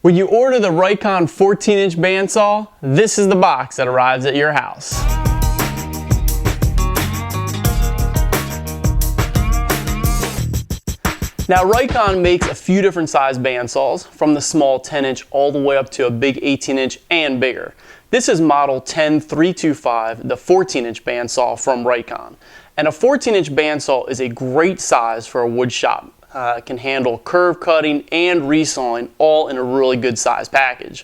When you order the Rikon 14-inch bandsaw, this is the box that arrives at your house. Now Rikon makes a few different size bandsaws, from the small 10-inch all the way up to a big 18-inch and bigger. This is model 10325, the 14-inch bandsaw from Rikon. And a 14-inch bandsaw is a great size for a wood shop. It can handle curve cutting and resawing all in a really good size package.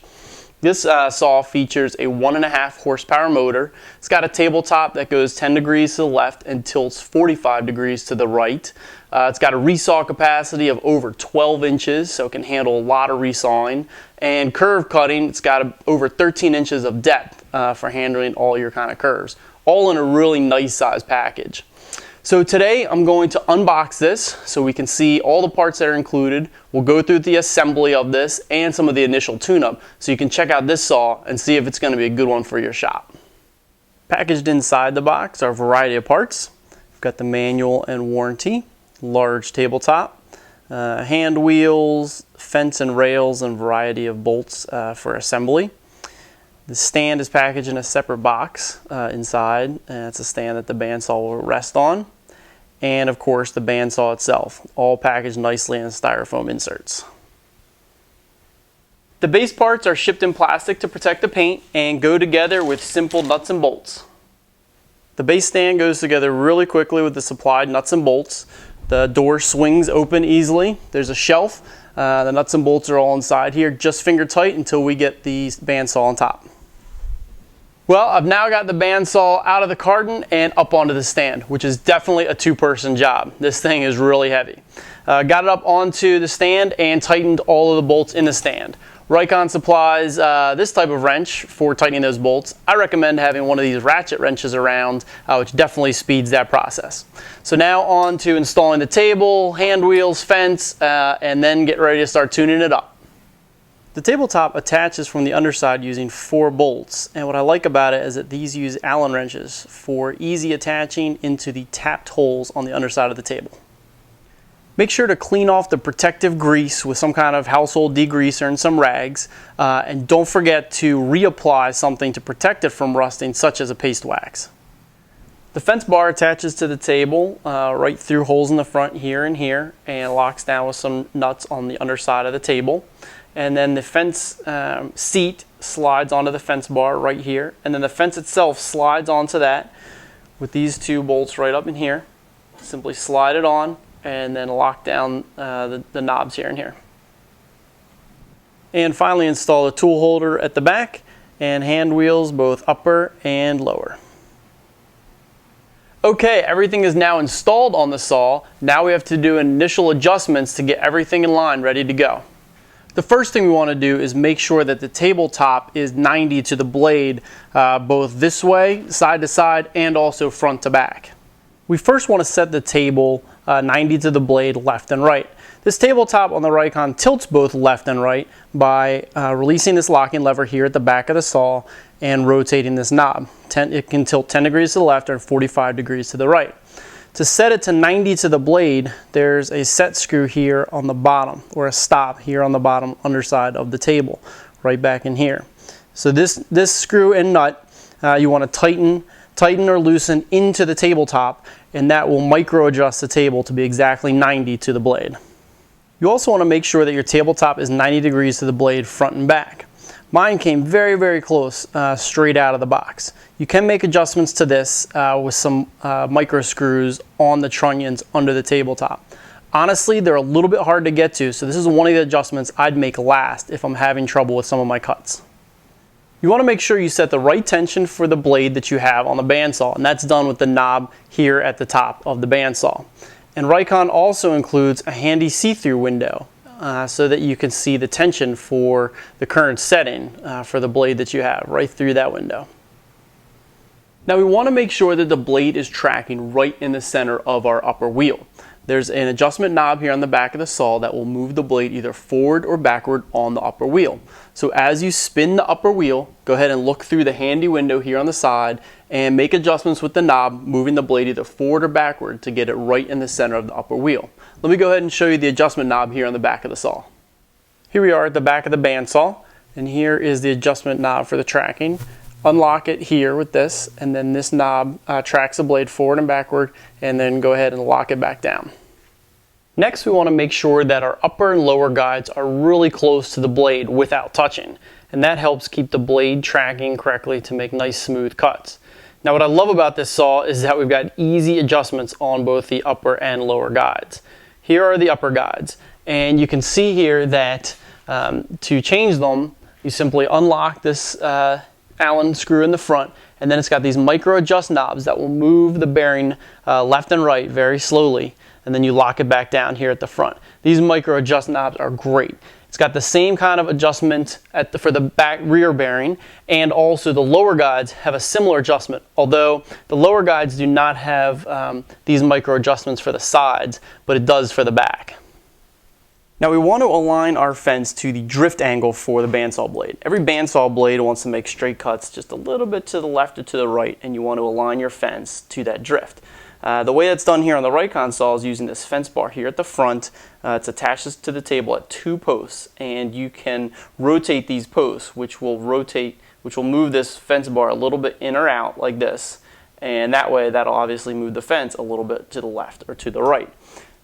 This saw features a 1.5 horsepower motor. It's got a tabletop that goes 10 degrees to the left and tilts 45 degrees to the right. It's got a resaw capacity of over 12 inches, so it can handle a lot of resawing. And curve cutting, it's got over 13 inches of depth for handling all your kind of curves, all in a really nice size package. So today I'm going to unbox this so we can see all the parts that are included. We'll go through the assembly of this and some of the initial tune-up so you can check out this saw and see if it's going to be a good one for your shop. Packaged inside the box are a variety of parts. We've got the manual and warranty, large tabletop, hand wheels, fence and rails, and variety of bolts for assembly. The stand is packaged in a separate box inside, and it's a stand that the bandsaw will rest on. And of course the bandsaw itself, all packaged nicely in styrofoam inserts. The base parts are shipped in plastic to protect the paint and go together with simple nuts and bolts. The base stand goes together really quickly with the supplied nuts and bolts. The door swings open easily. There's a shelf. The nuts and bolts are all inside here, just finger tight until we get the bandsaw on top. Well, I've now got the bandsaw out of the carton and up onto the stand, which is definitely a two-person job. This thing is really heavy. Got it up onto the stand and tightened all of the bolts in the stand. Rikon supplies this type of wrench for tightening those bolts. I recommend having one of these ratchet wrenches around, which definitely speeds that process. So now on to installing the table, hand wheels, fence, and then get ready to start tuning it up. The tabletop attaches from the underside using 4 bolts, and what I like about it is that these use Allen wrenches for easy attaching into the tapped holes on the underside of the table. Make sure to clean off the protective grease with some kind of household degreaser and some rags, and don't forget to reapply something to protect it from rusting, such as a paste wax. The fence bar attaches to the table right through holes in the front here and here, and locks down with some nuts on the underside of the table. And then the fence seat slides onto the fence bar right here, and then the fence itself slides onto that with these 2 bolts right up in here. Simply slide it on and then lock down the knobs here and here. And finally install a tool holder at the back and hand wheels both upper and lower. Okay, everything is now installed on the saw. Now we have to do initial adjustments to get everything in line, ready to go. The first thing we want to do is make sure that the tabletop is 90 to the blade, both this way, side to side, and also front to back. We first want to set the table 90 to the blade left and right. This tabletop on the Rikon tilts both left and right by releasing this locking lever here at the back of the saw and rotating this knob. It can tilt 10 degrees to the left or 45 degrees to the right. To set it to 90 to the blade, there's a set screw here on the bottom, or a stop here on the bottom underside of the table, right back in here. So this screw and nut, you want to tighten or loosen into the tabletop, and that will micro adjust the table to be exactly 90 to the blade. You also want to make sure that your tabletop is 90 degrees to the blade front and back. Mine came very, very close straight out of the box. You can make adjustments to this with some micro screws on the trunnions under the tabletop. Honestly, they're a little bit hard to get to, so this is one of the adjustments I'd make last if I'm having trouble with some of my cuts. You want to make sure you set the right tension for the blade that you have on the bandsaw, and that's done with the knob here at the top of the bandsaw. And Rikon also includes a handy see-through window so that you can see the tension for the current setting for the blade that you have right through that window. Now we want to make sure that the blade is tracking right in the center of our upper wheel. There's an adjustment knob here on the back of the saw that will move the blade either forward or backward on the upper wheel. So as you spin the upper wheel, go ahead and look through the handy window here on the side and make adjustments with the knob, moving the blade either forward or backward to get it right in the center of the upper wheel. Let me go ahead and show you the adjustment knob here on the back of the saw. Here we are at the back of the bandsaw, and here is the adjustment knob for the tracking. Unlock it here with this, and then this knob tracks the blade forward and backward, and then go ahead and lock it back down. Next, we want to make sure that our upper and lower guides are really close to the blade without touching, and that helps keep the blade tracking correctly to make nice smooth cuts. Now what I love about this saw is that we've got easy adjustments on both the upper and lower guides. Here are the upper guides, and you can see here that to change them, you simply unlock this Allen screw in the front, and then it's got these micro adjust knobs that will move the bearing left and right very slowly, and then you lock it back down here at the front. These micro adjust knobs are great. It's got the same kind of adjustment for the back rear bearing, and also the lower guides have a similar adjustment, although the lower guides do not have these micro adjustments for the sides, but it does for the back. Now we want to align our fence to the drift angle for the bandsaw blade. Every bandsaw blade wants to make straight cuts just a little bit to the left or to the right, and you want to align your fence to that drift. The way that's done here on the Rikon saw is using this fence bar here at the front. It's attached to the table at 2 posts, and you can rotate these posts, which will move this fence bar a little bit in or out like this, and that way that'll obviously move the fence a little bit to the left or to the right.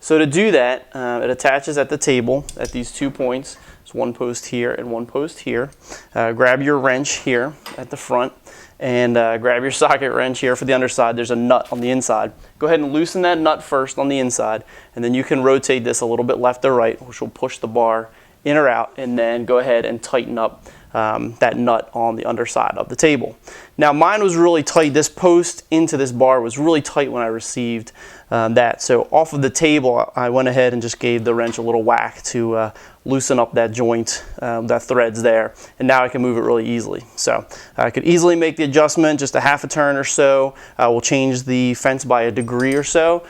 So to do that, it attaches at the table at these 2 points. There's 1 post here and 1 post here. Grab your wrench here at the front, and grab your socket wrench here for the underside. There's a nut on the inside. Go ahead and loosen that nut first on the inside, and then you can rotate this a little bit left or right, which will push the bar in or out, and then go ahead and tighten up that nut on the underside of the table. Now mine was really tight. This post into this bar was really tight when I received that. So off of the table, I went ahead and just gave the wrench a little whack to loosen up that joint, that thread's there, and now I can move it really easily. So I could easily make the adjustment, just a half a turn or so. We'll change the fence by a degree or so,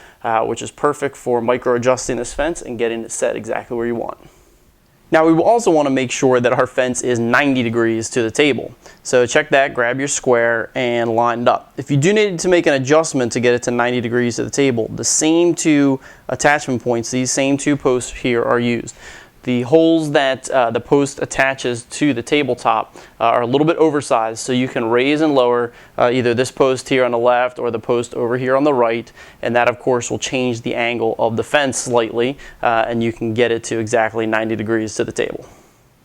which is perfect for micro adjusting this fence and getting it set exactly where you want. Now we also want to make sure that our fence is 90 degrees to the table. So check that, grab your square and line it up. If you do need to make an adjustment to get it to 90 degrees to the table, the same 2 attachment points, these same 2 posts here are used. The holes that the post attaches to the tabletop are a little bit oversized, so you can raise and lower either this post here on the left or the post over here on the right, and that of course will change the angle of the fence slightly, and you can get it to exactly 90 degrees to the table.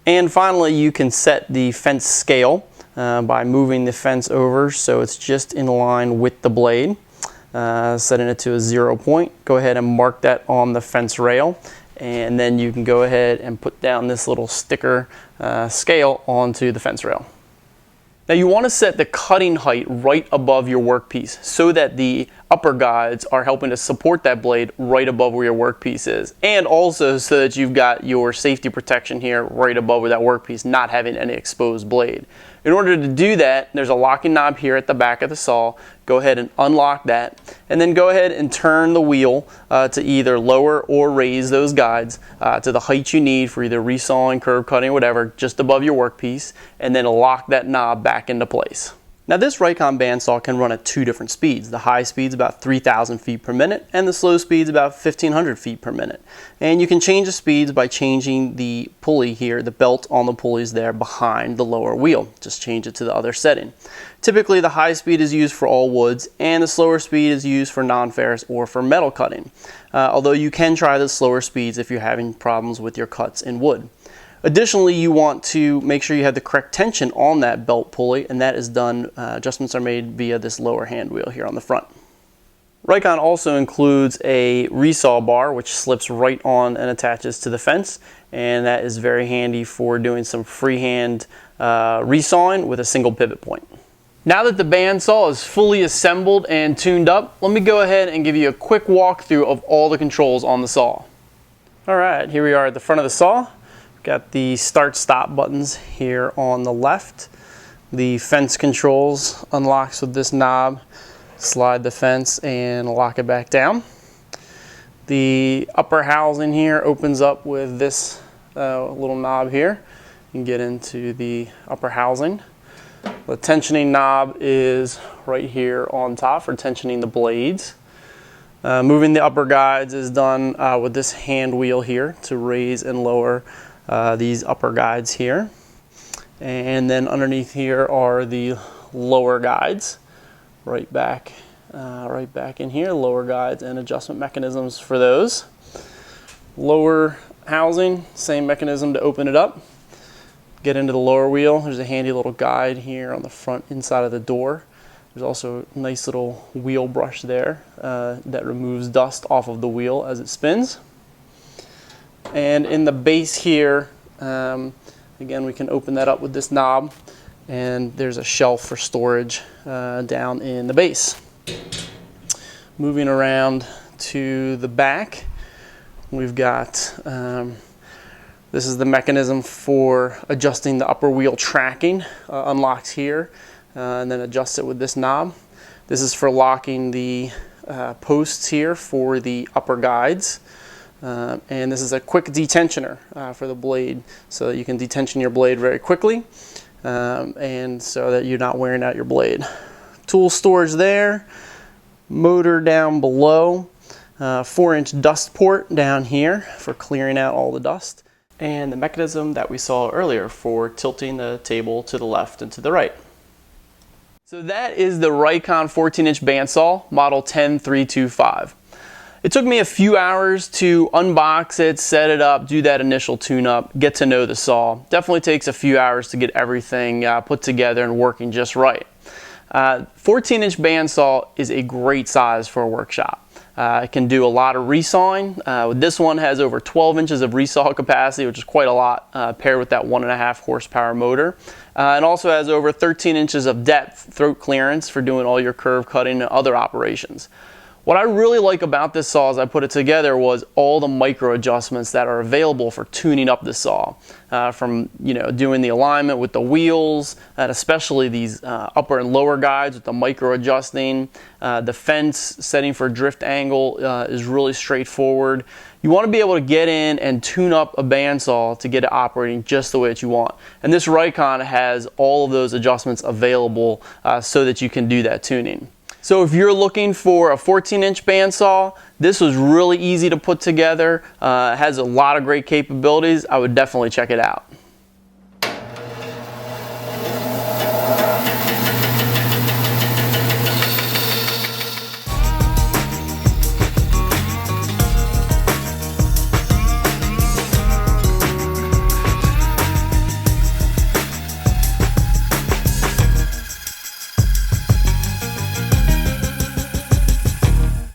And finally, you can set the fence scale by moving the fence over so it's just in line with the blade, setting it to a 0 point. Go ahead and mark that on the fence rail, and then you can go ahead and put down this little sticker scale onto the fence rail. Now you want to set the cutting height right above your workpiece so that the upper guides are helping to support that blade right above where your workpiece is, and also so that you've got your safety protection here right above where that workpiece, not having any exposed blade. In order to do that, there's a locking knob here at the back of the saw. Go ahead and unlock that, and then go ahead and turn the wheel to either lower or raise those guides to the height you need for either resawing, curve cutting, whatever, just above your workpiece, and then lock that knob back into place. Now this Rikon bandsaw can run at 2 different speeds. The high speed's about 3,000 feet per minute, and the slow speed's about 1,500 feet per minute. And you can change the speeds by changing the pulley here, the belt on the pulleys there behind the lower wheel. Just change it to the other setting. Typically the high speed is used for all woods, and the slower speed is used for non-ferrous or for metal cutting. Although you can try the slower speeds if you're having problems with your cuts in wood. Additionally, you want to make sure you have the correct tension on that belt pulley, and that is done, adjustments are made via this lower hand wheel here on the front. Rikon also includes a resaw bar which slips right on and attaches to the fence, and that is very handy for doing some freehand resawing with a single pivot point. Now that the bandsaw is fully assembled and tuned up, let me go ahead and give you a quick walkthrough of all the controls on the saw. Alright, here we are at the front of the saw. Got the start-stop buttons here on the left. The fence controls unlocks with this knob. Slide the fence and lock it back down. The upper housing here opens up with this little knob here. You can get into the upper housing. The tensioning knob is right here on top for tensioning the blades. Moving the upper guides is done with this hand wheel here to raise and lower these upper guides here. And then underneath here are the lower guides, right back in here, lower guides and adjustment mechanisms for those. Lower housing, same mechanism to open it up. Get into the lower wheel. There's a handy little guide here on the front inside of the door. There's also a nice little wheel brush there that removes dust off of the wheel as it spins. And in the base here, again, we can open that up with this knob, and there's a shelf for storage down in the base. Moving around to the back, we've got, this is the mechanism for adjusting the upper wheel tracking, unlocks here, and then adjusts it with this knob. This is for locking the posts here for the upper guides. And this is a quick detensioner for the blade, so that you can detension your blade very quickly, and so that you're not wearing out your blade. Tool storage there, motor down below, 4-inch dust port down here for clearing out all the dust, and the mechanism that we saw earlier for tilting the table to the left and to the right. So that is the Rikon 14-inch bandsaw, model 10325. It took me a few hours to unbox it, set it up, do that initial tune-up, get to know the saw. Definitely takes a few hours to get everything put together and working just right. 14-inch bandsaw is a great size for a workshop. It can do a lot of resawing. This one has over 12 inches of resaw capacity, which is quite a lot, paired with that 1.5 horsepower motor. And also has over 13 inches of depth throat clearance for doing all your curve cutting and other operations. What I really like about this saw as I put it together was all the micro adjustments that are available for tuning up the saw. From doing the alignment with the wheels, and especially these upper and lower guides with the micro adjusting. The fence setting for drift angle is really straightforward. You want to be able to get in and tune up a bandsaw to get it operating just the way that you want. And this Rikon has all of those adjustments available so that you can do that tuning. So if you're looking for a 14-inch bandsaw, this was really easy to put together. It has a lot of great capabilities. I would definitely check it out.